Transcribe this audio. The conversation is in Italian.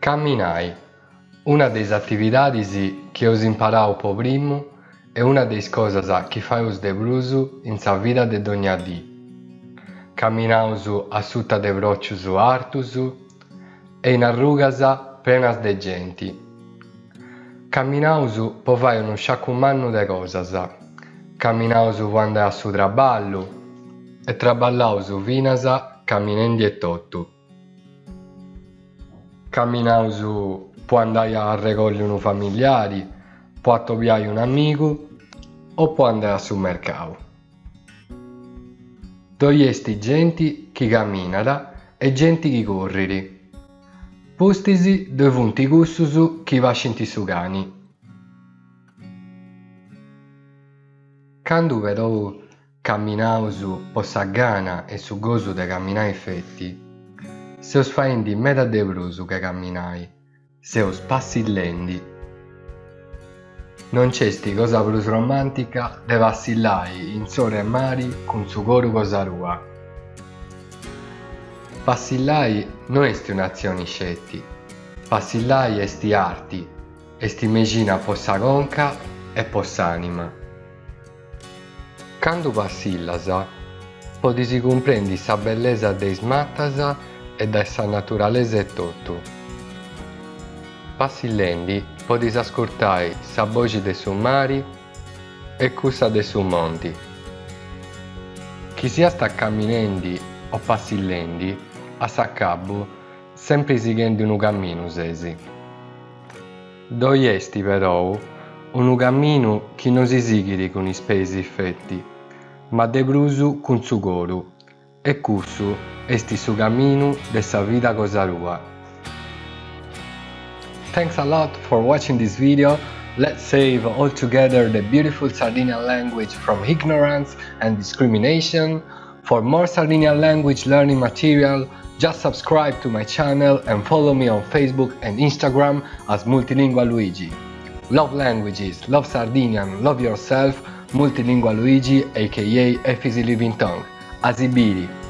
Camminai, una delle attività che ho imparato per primo e una delle cose che fai de brusu in sa vita de ogni dì. Camminaus a sutta de broccius artus e in arrugas penas de genti. Camminaus po fare un sciaccumannu de cosas. Camminaus quando a su traballu e traballaus finas camminendi e tottu. Camminaus può andare a recogliere un familiare, può topiare un amico o può andare a sul mercato. Doi esti gente che camminara e gente che corriri. Postisi dove punti cussus che vascinti su cani. Quando però camminaus po sa gana e su gozu de camminare effetti, seus faendi meda de brusu che camminai, seus passillendi. Non c'esti cosa plus romantica de passillai in sole e mari con su coru cosa rua. Passillai non esti un'azione scetti, passillai esti arti, esti medicina po sa conca e po s'anima. Quando passillas, potisi comprendi sa bellesa de mattas e da sa naturalesa e tutto. Passillendi potisi ascoltare sa voce de su mari e cussa de su monti. Chi sia sta camminendi o passillendi, a s'accabu, sempre sighendi unu camminu sesi. Doi esti però unu camminu chi non si sighiri con i spesi effetti, ma de brusu con su coru, e cussu esti su camminu de sa vita cosa rua. Thanks a lot for watching this video. Let's save all together the beautiful Sardinian language from ignorance and discrimination. For more Sardinian language learning material, just subscribe to my channel and follow me on Facebook and Instagram as Multilingua Luigi. Love languages, love Sardinian, love yourself, Multilingua Luigi aka Efisi Living Tongue. Asibiri.